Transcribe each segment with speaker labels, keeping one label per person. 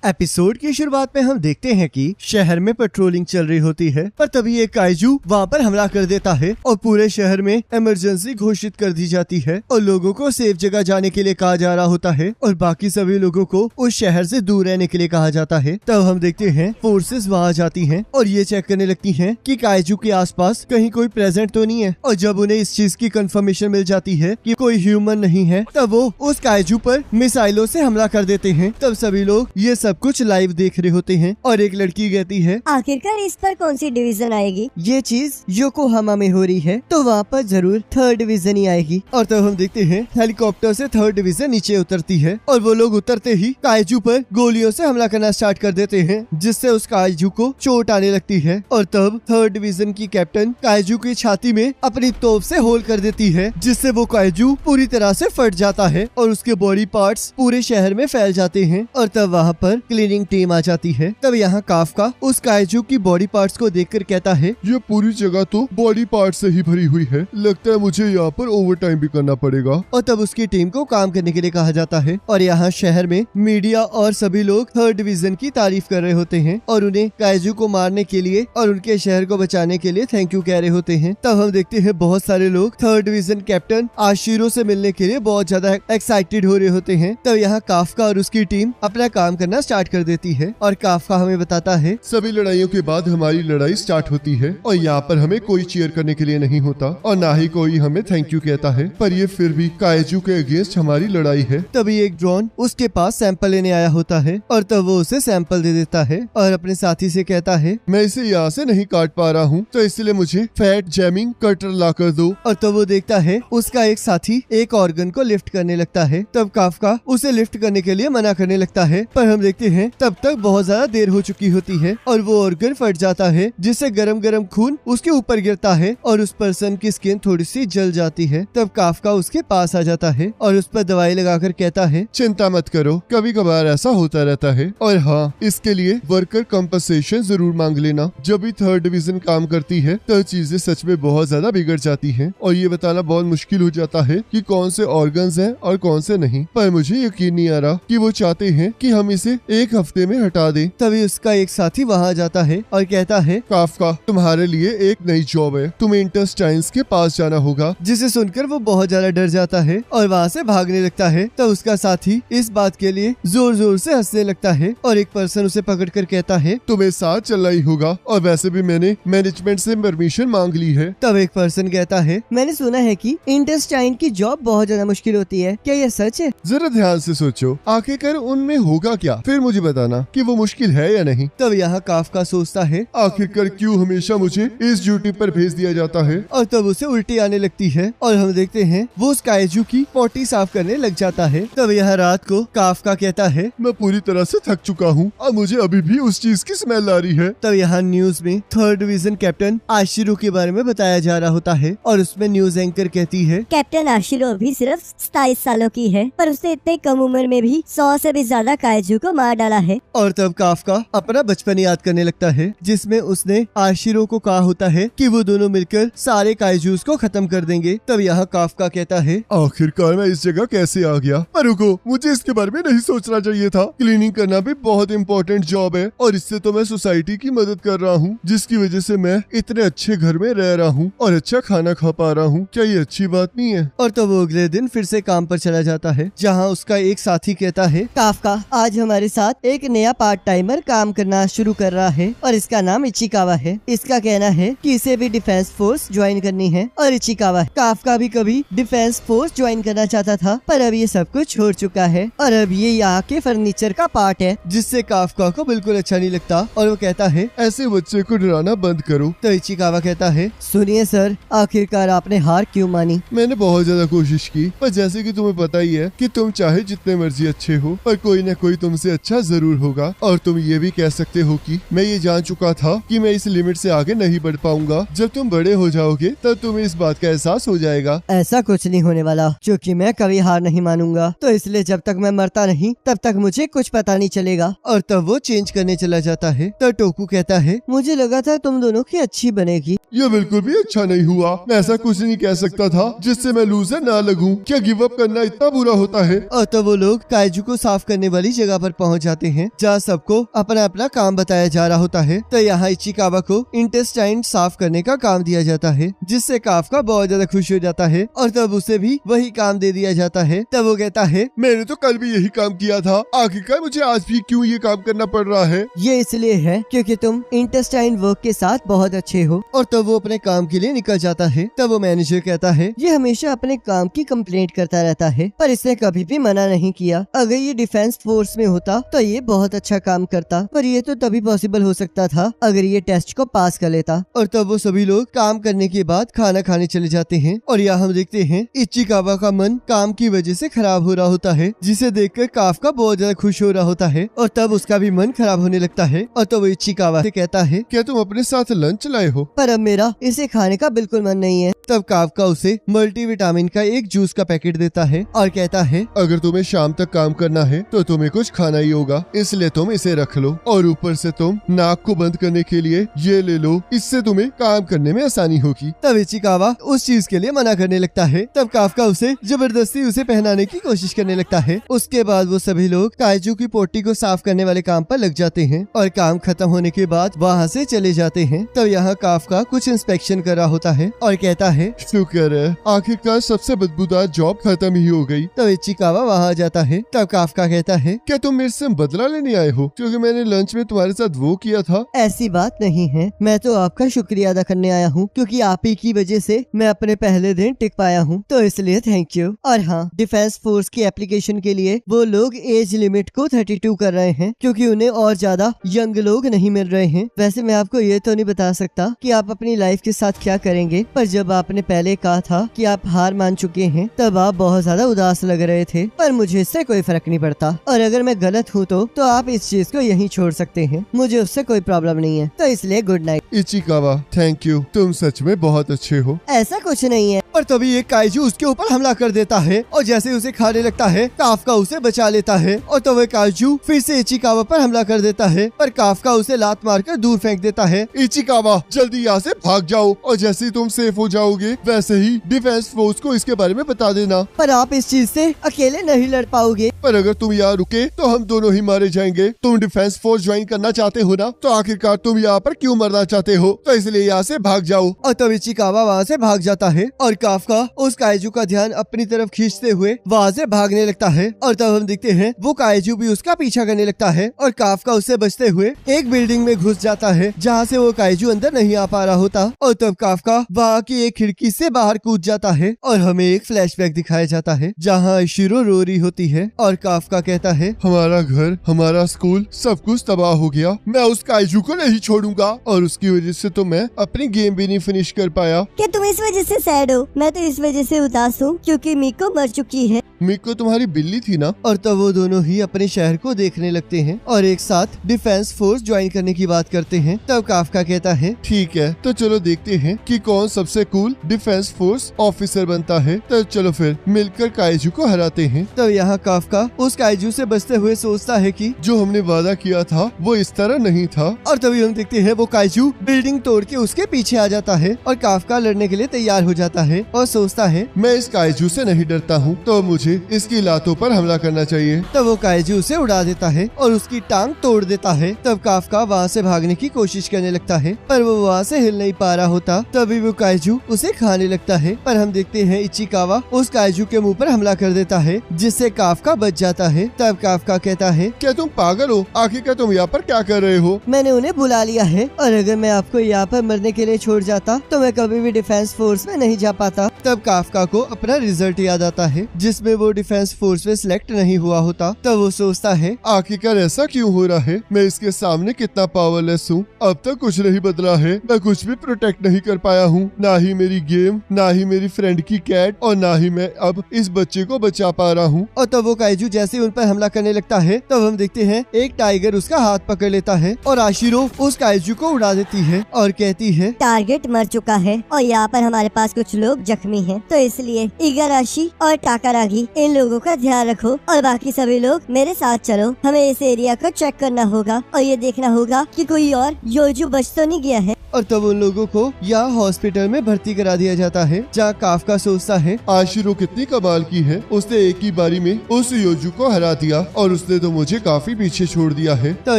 Speaker 1: Episode की शुरुआत में हम देखते हैं कि शहर में पेट्रोलिंग चल रही होती है, पर तभी एक काइजू वहाँ पर हमला कर देता है और पूरे शहर में इमरजेंसी घोषित कर दी जाती है और लोगों को सेफ जगह जाने के लिए कहा जा रहा होता है और बाकी सभी लोगों को उस शहर से दूर रहने के लिए कहा जाता है। तब हम देखते हैं फोर्सेस वहाँ जाती हैं और ये चेक करने लगती हैं कि काइजू के आसपास कहीं कोई प्रेजेंट तो नहीं है, और जब उन्हें इस चीज की कंफर्मेशन मिल जाती है कि कोई ह्यूमन नहीं है, तब वो उस काइजू पर मिसाइलों से हमला कर देते हैं। तब सभी लोग ये सब कुछ लाइव देख रहे होते हैं और एक लड़की कहती है,
Speaker 2: आखिरकार इस पर कौन सी डिवीजन आएगी?
Speaker 1: ये चीज योकोहामा में हो रही है तो वहाँ पर जरूर 3rd डिवीजन ही आएगी। और तब हम देखते हैं हेलीकॉप्टर से 3rd डिवीजन नीचे उतरती है और वो लोग उतरते ही काइजू पर गोलियों से हमला करना स्टार्ट कर देते हैं, जिससे उस काइजू को चोट आने लगती है। और तब 3rd डिवीजन की कैप्टन काइजू की छाती में अपनी तोप से होल कर देती है, जिससे वो काइजू पूरी तरह से फट जाता है और उसके बॉडी पार्ट्स पूरे शहर में फैल जाते हैं। और तब वहाँ पर क्लीनिंग टीम आ जाती है। तब यहाँ काफका उस काइजू की बॉडी पार्ट्स को देखकर कहता है,
Speaker 3: ये पूरी जगह तो बॉडी पार्ट से ही भरी हुई है, लगता है मुझे यहाँ पर ओवर टाइम भी करना पड़ेगा।
Speaker 1: और तब उसकी टीम को काम करने के लिए कहा जाता है और यहाँ शहर में मीडिया और सभी लोग 3rd डिवीजन की तारीफ कर रहे होते हैं और उन्हें काइजू को मारने के लिए और उनके शहर को बचाने के लिए थैंक यू कह रहे होते हैं। तब हम देखते हैं बहुत सारे लोग 3rd डिवीजन कैप्टन आशिरो से मिलने के लिए बहुत ज्यादा एक्साइटेड हो रहे होते हैं। तब यहाँ काफका और उसकी टीम अपना काम करना स्टार्ट कर देती है और काफका हमें बताता है,
Speaker 3: सभी लड़ाइयों के बाद हमारी लड़ाई स्टार्ट होती है और यहाँ पर हमें कोई चीयर करने के लिए नहीं होता और ना ही कोई हमें थैंक यू कहता है, पर ये फिर भी काइजू के अगेंस्ट हमारी लड़ाई है।
Speaker 1: तभी एक ड्रोन उसके पास सैंपल लेने आया होता है और तब वो उसे सैंपल दे देता है और अपने साथी से कहता है,
Speaker 3: मैं इसे यहाँ से नहीं काट पा रहा हूँ तो इसलिए मुझे फैट जैमिंग कटर ला कर दो।
Speaker 1: और तब वो देखता है उसका एक साथी एक ऑर्गन को लिफ्ट करने लगता है। तब काफका उसे लिफ्ट करने के लिए मना करने लगता है, पर हम देखते हैं तब तक बहुत ज्यादा देर हो चुकी होती है और वो ऑर्गन फट जाता है, जिससे गरम गरम खून उसके ऊपर गिरता है और उस पर्सन की स्किन थोड़ी सी जल जाती है। तब काफका उसके पास आ जाता है और उस पर दवाई लगाकर कहता है,
Speaker 3: चिंता मत करो, कभी कभार ऐसा होता रहता है और हाँ, इसके लिए वर्कर कंपनसेशन जरूर मांग लेना। जब भी 3rd डिवीजन काम करती है तो चीजें सच में बहुत ज्यादा बिगड़ जाती हैं और ये बताना बहुत मुश्किल हो जाता है कि कौन से ऑर्गन्स हैं और कौन से नहीं, पर मुझे यकीन नहीं आ रहा कि वो चाहते हैं कि हम इसे 1 हफ्ते में हटा दें।
Speaker 1: तभी उसका एक साथी वहाँ जाता है और कहता है,
Speaker 3: काफका तुम्हारे लिए एक नई जॉब है, तुम्हें इंटेस्टाइन्स के पास जाना होगा।
Speaker 1: जिसे सुनकर वो बहुत ज्यादा डर जाता है और वहाँ से भागने लगता है। तब उसका साथी इस बात के लिए जोर जोर से हंसने लगता है और एक पर्सन उसे पकड़कर कहता है,
Speaker 3: तुम्हें साथ चलना ही होगा और वैसे भी मैंने मैनेजमेंट से परमिशन मांग ली है।
Speaker 1: तब एक पर्सन कहता है, मैंने सुना है कि इंटेस्टाइन की जॉब बहुत ज्यादा मुश्किल होती है, क्या ये सच है?
Speaker 3: जरा ध्यान से सोचो, आखिरकार उनमें होगा क्या, फिर मुझे बताना कि वो मुश्किल है या नहीं।
Speaker 1: तब यहाँ काफका सोचता है,
Speaker 3: आखिरकार क्यों हमेशा मुझे इस ड्यूटी पर भेज दिया जाता है।
Speaker 1: और तब उसे उल्टी आने लगती है और हम देखते हैं वो उस काइजू की पोटी साफ करने लग जाता है। तब यहाँ रात को काफका कहता है,
Speaker 3: मैं पूरी तरह से थक चुका हूँ और मुझे अभी भी उस चीज की स्मेल आ रही है।
Speaker 1: तब यहाँ न्यूज में 3rd डिवीजन कैप्टन आशिरो के बारे में बताया जा रहा होता है और उसमें न्यूज एंकर कहती है,
Speaker 2: कैप्टन आशिरो अभी सिर्फ 27 सालों की है, पर उसने इतने कम उम्र में भी 100 से भी ज्यादा काइजू को मार डाला है।
Speaker 1: और तब काफका अपना बचपन याद करने लगता है, जिसमें उसने आशिरो को कहा होता है कि वो दोनों मिलकर सारे काइजूस को खत्म कर देंगे। तब यहाँ काफका कहता है,
Speaker 3: आखिरकार मैं इस जगह कैसे आ गया, पर रुको, मुझे इसके बारे में नहीं सोचना चाहिए था। क्लीनिंग करना भी बहुत इम्पोर्टेंट जॉब है और इससे तो मैं सोसाइटी की मदद कर रहा हूँ, जिसकी वजह से मैं इतने अच्छे घर में रह रहा हूँ और अच्छा खाना खा पा रहा हूँ। क्या ये अच्छी बात नहीं है?
Speaker 1: और तब वो अगले दिन फिर से काम पर चला जाता है, जहाँ उसका एक साथी कहता है, काफका आज हमारे साथ एक नया पार्ट टाइमर काम करना शुरू कर रहा है और इसका नाम इचिकावा है। इसका कहना है कि इसे भी डिफेंस फोर्स ज्वाइन करनी है और इचिकावा काफका भी कभी डिफेंस फोर्स ज्वाइन करना चाहता था, पर अब ये सब कुछ छोड़ चुका है और अब ये यहाँ के फर्नीचर का पार्ट है, जिससे काफका को बिल्कुल अच्छा नहीं लगता और वो कहता है,
Speaker 3: ऐसे बच्चे को डराना बंद करो।
Speaker 1: तो इचिकावा कहता है, सुनिए सर, आखिरकार आपने हार क्यों मानी?
Speaker 3: मैंने बहुत ज्यादा कोशिश की, पर जैसे कि तुम्हें पता ही है कि तुम चाहे जितने मर्जी अच्छे हो, पर कोई न कोई तुमसे अच्छा जरूर होगा। और तुम ये भी कह सकते हो कि मैं ये जान चुका था कि मैं इस लिमिट से आगे नहीं बढ़ पाऊंगा। जब तुम बड़े हो जाओगे तब तुम्हें इस बात का एहसास हो जाएगा।
Speaker 1: ऐसा कुछ नहीं होने वाला, क्योंकि मैं कभी हार नहीं मानूंगा, तो इसलिए जब तक मैं मरता नहीं तब तक मुझे कुछ पता नहीं चलेगा। और तब वो चेंज करने चला जाता है। तो टोकू कहता है, मुझे लगा था तुम दोनों की अच्छी बनेगी।
Speaker 3: ये बिल्कुल भी अच्छा नहीं हुआ। मैं ऐसा कुछ नहीं कह सकता था जिससे मैं लूजर ना लगूं। क्या गिव अप करना इतना बुरा होता है?
Speaker 1: और तब वो लोग काइजू को साफ करने वाली जगह पर पहुंच पहुंच जाते हैं जहाँ सबको अपना अपना काम बताया जा रहा होता है। तो यहाँ इचिकावा को इंटेस्टाइन साफ करने का काम दिया जाता है, जिससे काफका बहुत ज्यादा खुश हो जाता है और तब उसे भी वही काम दे दिया जाता है। तब वो कहता है,
Speaker 3: मैंने तो कल भी यही काम किया था, आखिरकार मुझे आज भी क्यों ये काम करना पड़ रहा है?
Speaker 1: ये इसलिए है क्योंकि तुम इंटेस्टाइन वर्क के साथ बहुत अच्छे हो। और तब वो अपने काम के लिए निकल जाता है। तब वो मैनेजर कहता है, ये हमेशा अपने काम की कंप्लेंट करता रहता है, पर इसने कभी भी मना नहीं किया। अगर ये डिफेंस फोर्स में होता तो ये बहुत अच्छा काम करता, पर ये तो तभी पॉसिबल हो सकता था अगर ये टेस्ट को पास कर लेता। और तब वो सभी लोग काम करने के बाद खाना खाने चले जाते हैं। और यहाँ हम देखते हैं इचिकावा का मन काम की वजह से खराब हो रहा होता है, जिसे देखकर काफका बहुत ज्यादा खुश हो रहा होता है। और तब उसका भी मन खराब होने लगता है। और तब वो इचिकावा से कहता है,
Speaker 3: क्या तुम अपने साथ लंच लाए हो?
Speaker 1: पर अब मेरा इसे खाने का बिल्कुल मन नहीं है। तब काफका उसे मल्टीविटामिन का एक जूस का पैकेट देता है और कहता है,
Speaker 3: अगर तुम्हें शाम तक काम करना है तो तुम्हें कुछ खाना ही होगा, इसलिए तुम इसे रख लो। और ऊपर से तुम नाक को बंद करने के लिए ये ले लो, इससे तुम्हें काम करने में आसानी होगी।
Speaker 1: तब इचिकावा उस चीज के लिए मना करने लगता है। तब काफका उसे जबरदस्ती उसे पहनाने की कोशिश करने लगता है। उसके बाद वो सभी लोग काइजू की पोटी को साफ करने वाले काम पर लग जाते हैं और काम खत्म होने के बाद वहाँ से चले जाते हैं। तब यहाँ काफका कुछ इंस्पेक्शन कर रहा होता है और कहता है,
Speaker 3: शुक्र है आखिरकार सबसे बदबूदार जॉब खत्म ही हो गई।
Speaker 1: तब इचिकावा वहाँ जाता है। तब काफका कहता है,
Speaker 3: क्या तुम मेरे से बदला लेने आए हो क्योंकि मैंने लंच में तुम्हारे साथ वो किया था?
Speaker 1: ऐसी बात नहीं है, मैं तो आपका शुक्रिया अदा करने आया हूँ क्योंकि आप ही की वजह से मैं अपने पहले दिन टिक पाया हूँ, तो इसलिए थैंक यू। और हाँ, डिफेंस फोर्स की एप्लीकेशन के लिए वो लोग एज लिमिट को 32 कर रहे हैं क्योंकि उन्हें और ज्यादा यंग लोग नहीं मिल रहे हैं। वैसे मैं आपको ये तो नहीं बता सकता कि आप अपनी लाइफ के साथ क्या करेंगे, पर जब आपने पहले कहा था कि आप हार मान चुके हैं तब आप बहुत ज्यादा उदास लग रहे थे, पर मुझे इससे कोई फर्क नहीं पड़ता। और अगर मैं गलत हूँ तो आप इस चीज को यहीं छोड़ सकते हैं, मुझे उससे कोई प्रॉब्लम नहीं है। तो इसलिए good night.
Speaker 3: Ichikawa thank you, तुम सच में बहुत अच्छे हो।
Speaker 1: ऐसा कुछ नहीं है। पर तभी एक काइजू उसके ऊपर हमला कर देता है और जैसे उसे खाने लगता है काफका उसे बचा लेता है। और तो वह काइजू फिर से इचिकावा पर हमला कर देता है, पर काफका उसे लात मारकर दूर फेंक देता है।
Speaker 3: इचिकावा जल्दी यहाँ से भाग जाओ और जैसे ही तुम सेफ हो जाओगे वैसे ही डिफेंस फोर्स को इसके बारे में बता देना।
Speaker 1: पर आप इस चीज से अकेले नहीं लड़ पाओगे।
Speaker 3: पर अगर तुम यहाँ रुके तो हम दोनों ही मारे जाएंगे। तुम डिफेंस फोर्स ज्वाइन करना चाहते हो ना, तो आखिरकार तुम यहाँ पर क्यों मरना चाहते हो? तो इसलिए यहाँ से भाग जाओ।
Speaker 1: और तब इचिकावा वहाँ से भाग जाता है और काफका उस काइजू का ध्यान अपनी तरफ खींचते हुए वहाँ से भागने लगता है। और तब हम देखते हैं वो काइजू भी उसका पीछा करने लगता है और काफका उससे बचते हुए एक बिल्डिंग में घुस जाता है जहाँ से वो काइजू अंदर नहीं आ पा रहा होता। और तब काफका वहाँ की एक खिड़की से बाहर कूद जाता है और हमें एक फ्लैशबैक दिखाया जाता है जहाँ शिरो रो रही होती है और काफका कहता है,
Speaker 3: हमारा घर, हमारा स्कूल, सब कुछ तबाह हो गया। मैं उस काइजू को नहीं छोड़ूंगा और उसकी वजह से तो मैं अपनी गेम भी नहीं फिनिश कर पाया।
Speaker 2: क्या तुम इस वजह से सैड हो? मैं तो इस वजह से उदास हूँ क्योंकि मिको मर चुकी है।
Speaker 3: मिको तुम्हारी बिल्ली थी ना?
Speaker 1: और तब वो दोनों ही अपने शहर को देखने लगते हैं और एक साथ डिफेंस फोर्स ज्वाइन करने की बात करते हैं। तब काफका कहता है,
Speaker 3: ठीक है तो चलो देखते हैं कि कौन सबसे कूल डिफेंस फोर्स ऑफिसर बनता है। तो चलो फिर मिलकर काइजू को हराते हैं।
Speaker 1: तब यहाँ काफका उस काइजू से बचते हुए सोचता है कि
Speaker 3: जो हमने वादा किया था वो इस तरह नहीं था।
Speaker 1: और तभी हम देखते हैं वो काइजू बिल्डिंग तोड़ के उसके पीछे आ जाता है और काफका लड़ने के लिए तैयार हो जाता है और सोचता है,
Speaker 3: मैं इस काइजू से नहीं डरता हूँ, तो मुझे इसकी लातों पर हमला करना चाहिए।
Speaker 1: तब वो काइजू उसे उड़ा देता है और उसकी टांग तोड़ देता है। तब काफका वहाँ से भागने की कोशिश करने लगता है पर वो वहाँ से हिल नहीं पा रहा होता। तभी वो काइजू उसे खाने लगता है, पर हम देखते हैं इचिकावा उस काइजू के मुंह पर हमला कर देता है जिससे काफका बच जाता है। तब काफका कहता है,
Speaker 3: क्या तुम पागल हो? आखिरकार तुम यहाँ पर क्या कर रहे हो?
Speaker 1: मैंने उन्हें बुला लिया है और अगर मैं आपको यहाँ पर मरने के लिए छोड़ जाता तो मैं कभी भी डिफेंस फोर्स में नहीं जा पाता। तब काफका को अपना रिजल्ट याद आता है जिसमें वो डिफेंस फोर्स में सिलेक्ट नहीं हुआ होता। तब वो सोचता है,
Speaker 3: आखिरकार ऐसा क्यों हो रहा है? मैं इसके सामने कितना पावरलेस हूँ। अब तक कुछ नहीं बदला है, मैं कुछ भी प्रोटेक्ट नहीं कर पाया हूँ, ना ही मेरी गेम, ना ही मेरी फ्रेंड की कैट और ना ही मैं अब इस बच्चे को बचा पा रहा हूँ।
Speaker 1: और तब वो काइजू जैसे उन पर हमला करने लगता है तब हम देखते हैं एक टाइगर उसका हाथ पकड़ लेता है और आशिरो उस काइजू को उड़ा देती है और कहती है,
Speaker 2: टारगेट मर चुका है और यहाँ पर हमारे पास कुछ लोग जख्मी हैं, तो इसलिए इगाराशी और टाकारागी इन लोगों का ध्यान रखो और बाकी सभी लोग मेरे साथ चलो। हमें इस एरिया को चेक करना होगा और ये देखना होगा कि कोई और योजू बच तो नहीं गया है।
Speaker 1: और तब उन लोगों को यहाँ हॉस्पिटल में भर्ती करा दिया जाता है, जहाँ काफका सोचता है
Speaker 3: आशिरो कितनी कमाल की है, उसने एक ही बारी में उस योजू को हरा दिया और उसने तो मुझे काफी पीछे छोड़ दिया है।
Speaker 1: तो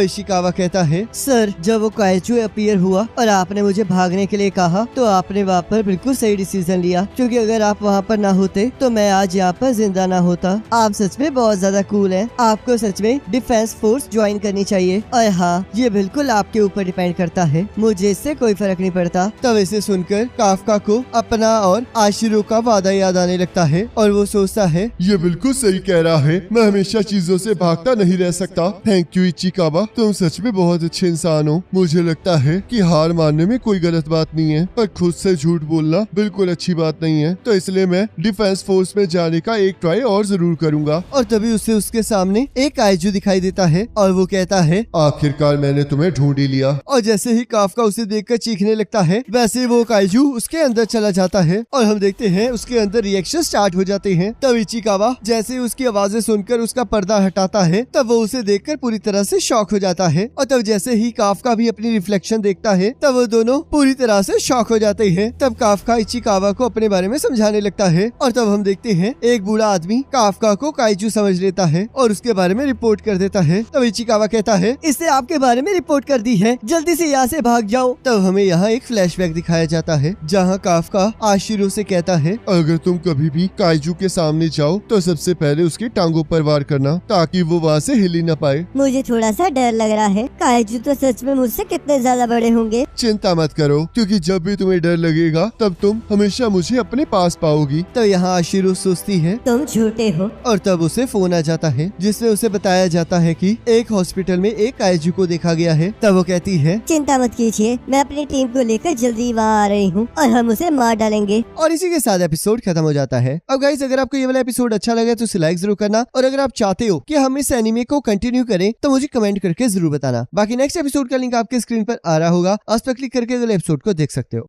Speaker 1: इशिकावा कहता है सर, जब वो काइजू अपीयर हुआ और आपने मुझे भागने के लिए कहा तो आपने वहाँ पर बिल्कुल सही डिसीजन लिया, क्योंकि अगर आप वहाँ पर ना होते तो मैं आज यहाँ पर जिंदा ना होता। आप सच में बहुत ज्यादा कूल हैं। आपको सच में डिफेंस फोर्स ज्वाइन करनी चाहिए। और हाँ, ये बिल्कुल आपके ऊपर डिपेंड करता है, मुझे इससे कोई फर्क नहीं पड़ता। तब इसे सुनकर काफका को अपना और आशिरो का वादा याद आने लगता है और वो सोचता है
Speaker 3: ये बिल्कुल सही कह रहा है, मैं हमेशा चीजों से भागता नहीं रह सकता। थैंक यू इचिकावा, तुम सच में बहुत अच्छे इंसान हो। मुझे लगता है कि हार मानने में कोई गलत बात नहीं है, पर खुद से झूठ बोलना बिल्कुल अच्छी बात नहीं है, तो इसलिए मैं डिफेंस फोर्स में जाने का एक ट्राई और जरूर करूंगा।
Speaker 1: और तभी उसे उसके सामने एक काइजू दिखाई देता है और वो कहता है
Speaker 3: आखिरकार मैंने तुम्हें ढूंढ ही लिया।
Speaker 1: और जैसे ही काफका उसे देखकर चीखने लगता है, वैसे वो काइजू उसके अंदर चला जाता है और हम देखते हैं उसके अंदर रिएक्शन स्टार्ट हो जाते हैं। तब इचिकावा जैसे ही उसकी आवाजें सुनकर उसका पर्दा हटाता है, तब वो उसे देखकर पूरी तरह से शॉक हो जाता है। और तब जैसे ही काफका भी अपनी रिफ्लेक्शन देखता है, तब वो दोनों पूरी तरह से शॉक हो जाते हैं। तब काफका इचिकावा को अपने बारे में समझाने लगता है और तब हम देखते हैं एक बूढ़ा आदमी काफका को काइजू समझ लेता है और उसके बारे में रिपोर्ट कर देता है। तब इचिकावा कहता है इससे आपके बारे में रिपोर्ट कर दी है, जल्दी से यहाँ से भाग जाओ। तब हमें यहाँ एक फ्लैशबैक दिखाया जाता है, जहाँ काफका आशिरो से कहता है
Speaker 3: अगर तुम कभी भी काइजू के सामने जाओ तो सबसे पहले उसकी टांगों पर वार करना, ताकि वो वहाँ से हिल ही न पाए।
Speaker 2: मुझे थोड़ा सा डर लग रहा है, काइजू तो सच में मुझसे कितने ज्यादा बड़े होंगे।
Speaker 3: चिंता मत करो, क्योंकि जब भी तुम्हें डर लगेगा तब तुम हमेशा मुझे अपने पास पाओगी।
Speaker 1: तो यहाँ आशिरो सोचती है
Speaker 2: तुम झूठे हो।
Speaker 1: और तब उसे फोन आ जाता है, जिसमें उसे बताया जाता है कि एक हॉस्पिटल में एक काइजू को देखा गया है। तब वो कहती है
Speaker 2: चिंता मत कीजिए, मैं अपनी टीम को लेकर जल्दी वहाँ आ रही हूँ और हम उसे मार डालेंगे।
Speaker 1: और इसी के साथ एपिसोड खत्म हो जाता है। अब गाइस, अगर आपको ये वाला एपिसोड अच्छा लगा तो उसे लाइक जरूर करना, और अगर आप चाहते हो कि हम इस एनिमे को कंटिन्यू करें तो मुझे कमेंट करके जरूर बताना। बाकी नेक्स्ट एपिसोड का लिंक आपके स्क्रीन पर आ रहा होगा, उस पर क्लिक करके अगले एपिसोड को देख सकते हो।